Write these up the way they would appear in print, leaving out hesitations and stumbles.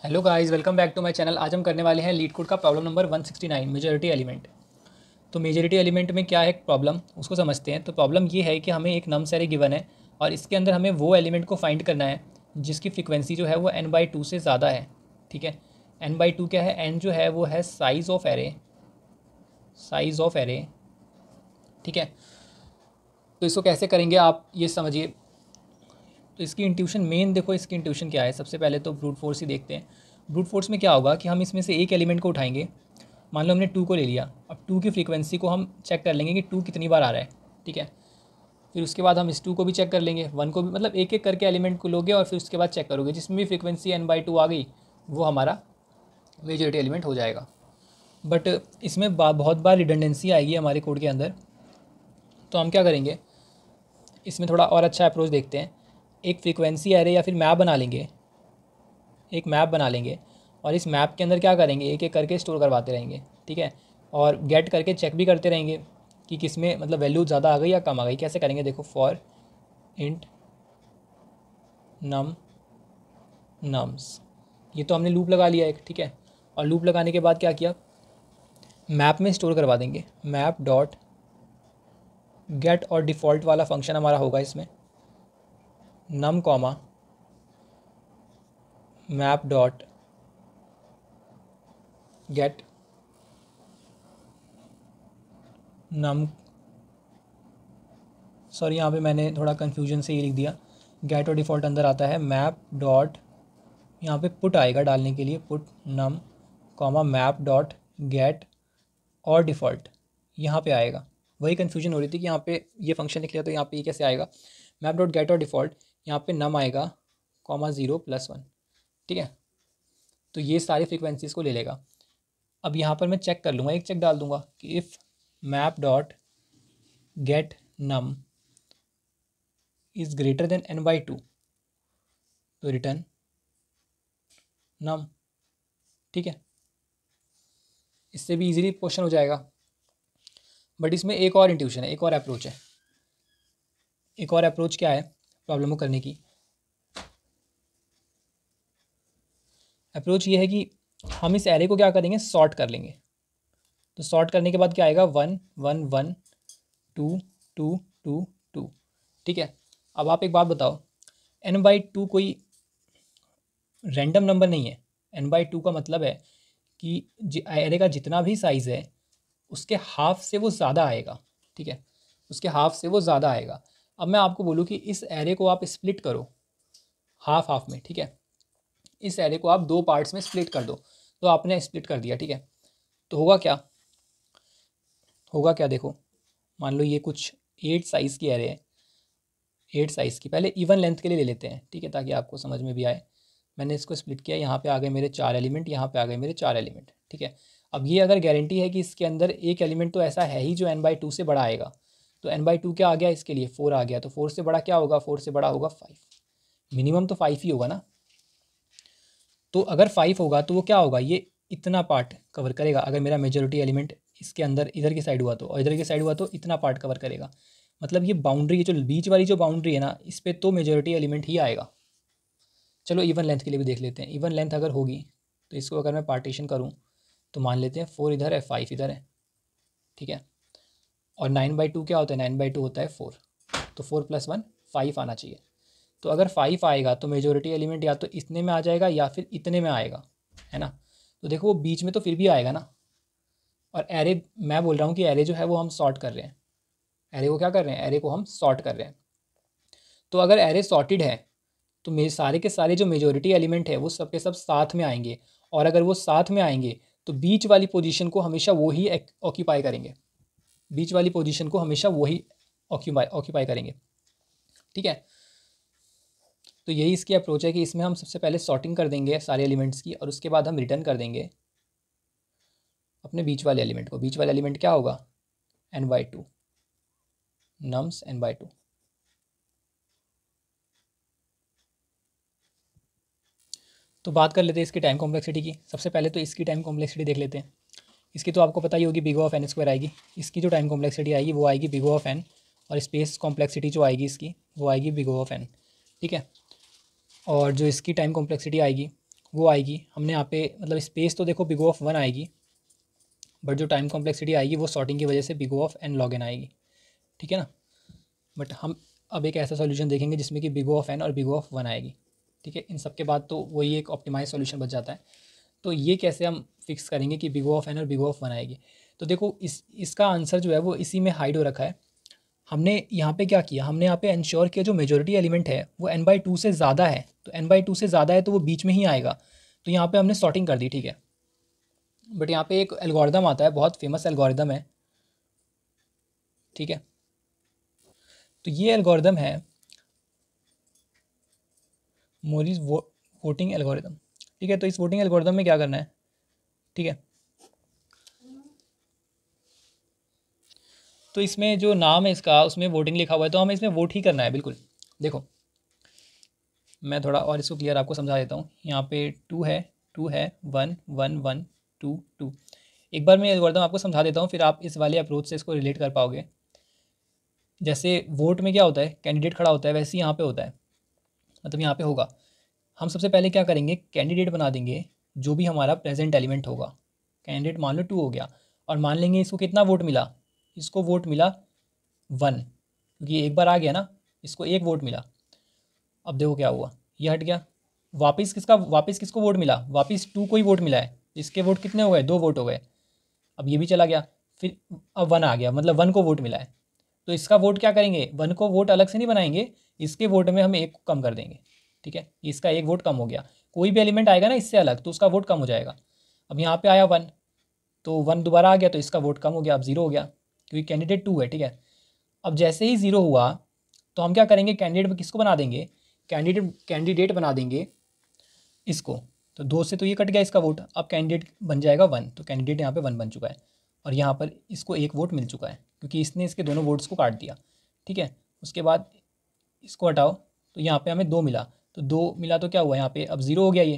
Hello guys, welcome back to my channel. आज हम करने वाले हैं लीड कोड का प्रॉब्लम नंबर 169 मेजॉरिटी एलिमेंट। तो मेजॉरिटी एलिमेंट में क्या है प्रॉब्लम, उसको समझते हैं। तो प्रॉब्लम ये है कि हमें एक नम्स एरे गिवन है और इसके अंदर हमें वो एलिमेंट को फाइंड करना है जिसकी फ्रीक्वेंसी जो है वो n/2 से ज़्यादा है। ठीक है, n/2 क्या है? n जो है वो है size of array, size of array. ठीक है, तो इसको कैसे करेंगे आप ये समझिए। तो इसकी इंट्यूशन मेन देखो, इसकी इंट्यूशन क्या है। सबसे पहले तो ब्रूट फोर्स ही देखते हैं। ब्रूट फोर्स में क्या होगा कि हम इसमें से एक एलिमेंट को उठाएंगे। मान लो हमने 2 को ले लिया, अब 2 की फ्रीक्वेंसी को हम चेक कर लेंगे कि 2 कितनी बार आ रहा है। ठीक है, फिर उसके बाद हम इस 2 को भी चेक कर लेंगे, 1 को भी, मतलब एक एक करके एलिमेंट को लोगे और फिर उसके बाद चेक करोगे। जिसमें भी फ्रीक्वेंसी n/2 आ गई वो हमारा मेजॉरिटी एलिमेंट हो जाएगा। बट इसमें बहुत बार रिडंडेंसी आएगी हमारे कोड के अंदर। तो हम क्या करेंगे, इसमें थोड़ा और अच्छा अप्रोच देखते हैं। एक फ्रीक्वेंसी एरे या फिर मैप बना लेंगे, एक मैप बना लेंगे और इस मैप के अंदर क्या करेंगे, एक एक करके स्टोर करवाते रहेंगे। ठीक है, और गेट करके चेक भी करते रहेंगे कि किस में मतलब वैल्यू ज़्यादा आ गई या कम आ गई। कैसे करेंगे देखो, फॉर इंट नम नम्स, ये तो हमने लूप लगा लिया एक। ठीक है, और लूप लगाने के बाद क्या किया, मैप में स्टोर करवा देंगे। मैप डॉट गेट और डिफ़ॉल्ट वाला फंक्शन हमारा होगा इसमें, नम कॉमा मैप डॉट गेट नम, सॉरी यहाँ पे मैंने थोड़ा कन्फ्यूजन से ये लिख दिया। गेट और डिफ़ॉल्ट अंदर आता है, मैप डॉट, यहाँ पे पुट आएगा डालने के लिए, पुट नम कॉमा मैप डॉट गेट और डिफ़ॉल्ट यहाँ पे आएगा। वही कन्फ्यूजन हो रही थी कि यहाँ पे ये फंक्शन लिख लिया तो यहाँ पे ये कैसे आएगा। मैप डॉट गेट और डिफ़ॉल्ट, यहाँ पे नम आएगा कॉमा 0+1। ठीक है, तो ये सारी फ्रीक्वेंसीज़ को ले लेगा। अब यहाँ पर मैं चेक कर लूँगा, एक चेक डाल दूँगा कि if map dot get num is greater than n/2 तो रिटर्न नम। ठीक है, इससे भी इजीली क्वेश्चन हो जाएगा। बट इसमें एक और इंट्यूशन है, एक और अप्रोच है। एक और अप्रोच क्या है प्रॉब्लम को करने की, अप्रोच ये है कि हम इस एरे को क्या करेंगे, सॉर्ट कर लेंगे। तो सॉर्ट करने के बाद क्या आएगा, 1 1 1 2 2 2 2। ठीक है, अब आप एक बात बताओ, n/2 कोई रैंडम नंबर नहीं है। n/2 का मतलब है कि एरे का जितना भी साइज़ है उसके हाफ से वो ज़्यादा आएगा। ठीक है, उसके हाफ से वो ज़्यादा आएगा। अब मैं आपको बोलूँ कि इस एरे को आप स्प्लिट करो हाफ हाफ में। ठीक है, इस एरे को आप 2 पार्ट्स में स्प्लिट कर दो। तो आपने स्प्लिट कर दिया। ठीक है, तो होगा क्या, होगा क्या देखो, मान लो ये कुछ 8 साइज़ की एरे है, 8 साइज़ की। पहले इवन लेंथ के लिए ले लेते हैं, ठीक है, ताकि आपको समझ में भी आए। मैंने इसको स्प्लिट किया, यहाँ पे आ गए मेरे 4 एलिमेंट, यहाँ पे आ गए मेरे 4 एलिमेंट। ठीक है, अब ये अगर गारंटी है कि इसके अंदर एक एलिमेंट तो ऐसा है ही जो n/2 से बड़ा आएगा। तो n/2 क्या आ गया इसके लिए, 4 आ गया। तो 4 से बड़ा क्या होगा, 4 से बड़ा होगा 5। मिनिमम तो 5 ही होगा ना। तो अगर 5 होगा तो वो क्या होगा, ये इतना पार्ट कवर करेगा। अगर मेरा मेजॉरिटी एलिमेंट इसके अंदर इधर की साइड हुआ तो, और इधर की साइड हुआ तो इतना पार्ट कवर करेगा। मतलब ये बाउंड्री, ये जो बीच वाली जो बाउंड्री है ना, इस पर तो मेजॉरिटी एलिमेंट ही आएगा। चलो इवन लेंथ के लिए भी देख लेते हैं। इवन लेंथ अगर होगी तो इसको अगर मैं पार्टीशन करूँ तो मान लेते हैं 4 इधर है, 5 इधर है। ठीक है, और 9/2 क्या होता है, 9/2 होता है 4। तो 4 + 1 5 आना चाहिए। तो अगर 5 आएगा तो मेजॉरिटी एलिमेंट या तो इतने में आ जाएगा या फिर इतने में आएगा, है ना। तो देखो वो बीच में तो फिर भी आएगा ना। और एरे, मैं बोल रहा हूँ कि एरे जो है वो हम सॉर्ट कर रहे हैं। एरे को क्या कर रहे हैं, एरे को हम सॉर्ट कर रहे हैं। तो अगर एरे सॉर्टेड है तो मेरे सारे के सारे जो मेजॉरिटी एलिमेंट है वो सब के सब साथ में आएंगे। और अगर वो साथ में आएंगे तो बीच वाली पोजीशन को हमेशा वो ही ऑक्यूपाई करेंगे। बीच वाली पोजीशन को हमेशा वही ऑक्यूपाई करेंगे। ठीक है, तो यही इसकी अप्रोच है कि इसमें हम सबसे पहले सॉर्टिंग कर देंगे सारे एलिमेंट्स की और उसके बाद हम रिटर्न कर देंगे अपने बीच वाले एलिमेंट को। बीच वाला एलिमेंट क्या होगा, n/2, नम्स n/2। तो बात कर लेते हैं इसकी टाइम कॉम्प्लेक्सिटी की। सबसे पहले तो इसकी टाइम कॉम्प्लेक्सिटी देख लेते हैं। इसकी तो आपको पता ही होगी, बिग O ऑफ n² आएगी। इसकी जो टाइम कॉम्प्लेक्सिटी आएगी वो आएगी बिग O ऑफ n, और स्पेस कॉम्प्लेक्सिटी जो आएगी इसकी वो आएगी बिग O ऑफ n। ठीक है, और जो इसकी टाइम कॉम्प्लेक्सिटी आएगी वो आएगी। हमने यहाँ पे मतलब स्पेस तो देखो बिग O ऑफ 1 आएगी, बट जो टाइम कॉम्प्लेक्सिटी आएगी वो सॉर्टिंग की वजह से big O of n log n आएगी, ठीक है ना। बट हम अब एक ऐसा सॉल्यूशन देखेंगे जिसमें कि बिग O ऑफ n और बिग O ऑफ 1 आएगी, ठीक है। इन सब के बाद तो वही एक ऑप्टिमाइज सॉल्यूशन बच जाता है। तो ये कैसे हम फिक्स करेंगे कि बिग O ऑफ n और बिग O ऑफ 1 आएगी। तो देखो इसका आंसर जो है वो इसी में हाइड हो रखा है। हमने यहाँ पे क्या किया, हमने यहाँ पे इंश्योर किया जो मेजोरिटी एलिमेंट है वो n/2 से ज़्यादा है, तो n/2 से ज़्यादा है तो वो बीच में ही आएगा। तो यहाँ पे हमने सॉर्टिंग कर दी, ठीक है। बट यहाँ पे एक एल्गोरिदम आता है, बहुत फेमस एल्गोरिदम है, ठीक है। तो ये एल्गोरिदम है मोरिस वोटिंग एल्गोरिदम, ठीक है। तो इस वोटिंग एल्गोरिदम में क्या करना है, ठीक है। तो इसमें जो नाम है इसका उसमें वोटिंग लिखा हुआ है, तो हमें इसमें वोट ही करना है, बिल्कुल। देखो मैं थोड़ा और इसको क्लियर आपको समझा देता हूँ। यहाँ पे 2 है, 1 1 1 2 2। एक बार मैं एल्गोरिदम आपको समझा देता हूँ, फिर आप इस वाले अप्रोच से इसको रिलेट कर पाओगे। जैसे वोट में क्या होता है, कैंडिडेट खड़ा होता है, वैसे ही यहाँ पे होता है, मतलब यहाँ पे होगा। हम सबसे पहले क्या करेंगे, कैंडिडेट बना देंगे जो भी हमारा प्रेजेंट एलिमेंट होगा। कैंडिडेट मान लो 2 हो गया, और मान लेंगे इसको कितना वोट मिला, इसको वोट मिला 1, क्योंकि एक बार आ गया ना, इसको 1 वोट मिला। अब देखो क्या हुआ, ये हट गया, वापस किसको वोट मिला, वापस 2 को ही वोट मिला है। इसके वोट कितने हो गए, 2 वोट हो गए। अब ये भी चला गया, फिर अब 1 आ गया, मतलब 1 को वोट मिला है। तो इसका वोट क्या करेंगे, 1 को वोट अलग से नहीं बनाएंगे, इसके वोट में हम 1 को कम कर देंगे, ठीक है। इसका 1 वोट कम हो गया, कोई भी एलिमेंट आएगा ना इससे अलग तो उसका वोट कम हो जाएगा। अब यहाँ पे आया 1, तो 1 दोबारा आ गया, तो इसका वोट कम हो गया, अब 0 हो गया, क्योंकि कैंडिडेट 2 है, ठीक है। अब जैसे ही 0 हुआ तो हम क्या करेंगे, कैंडिडेट किसको बना देंगे, कैंडिडेट बना देंगे इसको। तो 2 से तो ये कट गया इसका वोट, अब कैंडिडेट बन जाएगा 1, तो कैंडिडेट यहाँ पे 1 बन चुका है, और यहाँ पर इसको 1 वोट मिल चुका है, क्योंकि इसने इसके दोनों वोट्स को काट दिया, ठीक है। उसके बाद इसको हटाओ, तो यहाँ पे हमें 2 मिला, तो 2 मिला तो क्या हुआ, यहाँ पे अब 0 हो गया ये,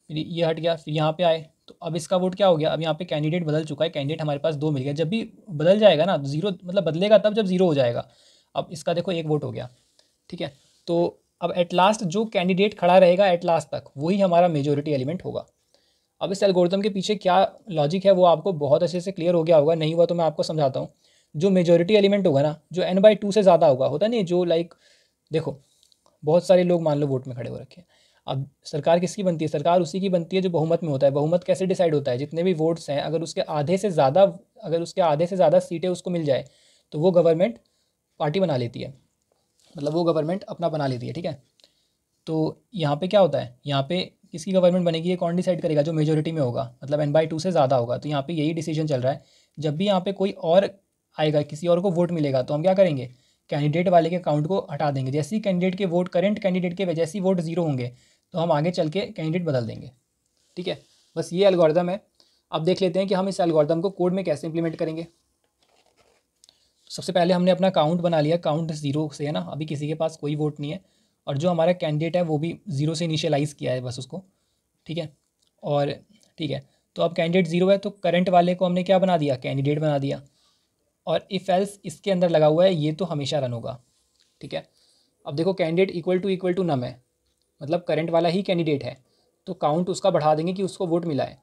फिर ये हट गया, फिर यहाँ पे आए तो अब इसका वोट क्या हो गया, अब यहाँ पे कैंडिडेट बदल चुका है, कैंडिडेट हमारे पास 2 मिल गया। जब भी बदल जाएगा ना, 0 मतलब बदलेगा तब जब 0 हो जाएगा। अब इसका देखो 1 वोट हो गया, ठीक है। तो अब एट लास्ट जो कैंडिडेट खड़ा रहेगा एट लास्ट तक वही हमारा मेजोरिटी एलिमेंट होगा। अब इस एल्गोरिथम के पीछे क्या लॉजिक है वो आपको बहुत अच्छे से क्लियर हो गया होगा, नहीं हुआ तो मैं आपको समझाता हूँ। जो मेजोरिटी एलिमेंट होगा ना, जो n/2 से ज़्यादा होगा, होता नहीं जो लाइक देखो बहुत सारे लोग मान लो वोट में खड़े हो रखे हैं। अब सरकार किसकी बनती है, सरकार उसी की बनती है जो बहुमत में होता है। बहुमत कैसे डिसाइड होता है, जितने भी वोट्स हैं अगर उसके आधे से ज़्यादा सीटें उसको मिल जाए तो वो गवर्नमेंट पार्टी बना लेती है, मतलब वो गवर्नमेंट अपना बना लेती है, ठीक है। तो यहाँ पे क्या होता है, यहाँ पे किसकी गवर्नमेंट बनेगी ये कौन डिसाइड करेगा, जो मेजोरिटी में होगा, मतलब n/2 से ज़्यादा होगा। तो यहाँ पे यही डिसीजन चल रहा है। जब भी यहाँ पे कोई और आएगा, किसी और को वोट मिलेगा, तो हम क्या करेंगे, कैंडिडेट वाले के अकाउंट को हटा देंगे। जैसे ही कैंडिडेट के वोट, करंट कैंडिडेट के जैसे ही वोट 0 होंगे तो हम आगे चल के कैंडिडेट बदल देंगे, ठीक है। बस ये एल्गोरिदम है। अब देख लेते हैं कि हम इस एल्गोरिदम को कोड में कैसे इंप्लीमेंट करेंगे। सबसे पहले हमने अपना काउंट बना लिया, काउंट 0 से है ना, अभी किसी के पास कोई वोट नहीं है, और जो हमारा कैंडिडेट है वो भी 0 से इनिशियलाइज़ किया है बस उसको, ठीक है। और ठीक है, तो अब कैंडिडेट 0 है तो करंट वाले को हमने क्या बना दिया, कैंडिडेट बना दिया। और इफ़ एल्स इसके अंदर लगा हुआ है, ये तो हमेशा रन होगा, ठीक है। अब देखो कैंडिडेट इक्वल टू नम है, मतलब करंट वाला ही कैंडिडेट है, तो काउंट उसका बढ़ा देंगे कि उसको वोट मिला है।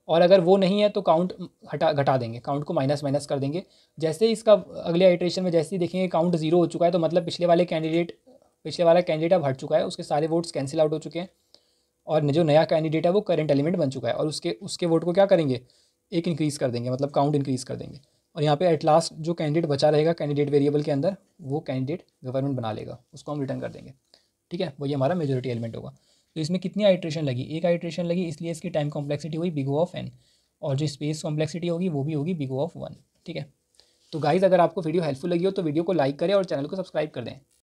और अगर वो नहीं है तो काउंट घटा देंगे, काउंट को माइनस माइनस कर देंगे। जैसे ही इसका अगले आइट्रेशन में जैसे ही देखेंगे काउंट 0 हो चुका है, तो मतलब पिछले वाला कैंडिडेट अब हट चुका है, उसके सारे वोट्स कैंसिल आउट हो चुके हैं, और जो नया कैंडिडेट है वो करंट एलिमेंट बन चुका है, और उसके वोट को क्या करेंगे, एक इंक्रीज़ कर देंगे, मतलब काउंट इंक्रीज़ कर देंगे। और यहाँ पे एट लास्ट जो कैंडिडेट बचा रहेगा कैंडिडेट वेरिएबल के अंदर, वो कैंडिडेट गवर्नमेंट बना लेगा, उसको हम रिटर्न कर देंगे, ठीक है। वही हमारा मेजोरिटी एलिमेंट होगा। तो इसमें कितनी आइट्रेशन लगी, एक आइट्रेशन लगी, इसलिए इसकी टाइम कॉम्प्लेक्सिटी हुई बिग O ऑफ n, और जो स्पेस कॉम्प्लेक्सिटी होगी वो भी होगी बिग O ऑफ 1, ठीक है। तो गाइज़ अगर आपको वीडियो हेल्पफुल लगी हो तो वीडियो को लाइक करें और चैनल को सब्सक्राइब कर दें।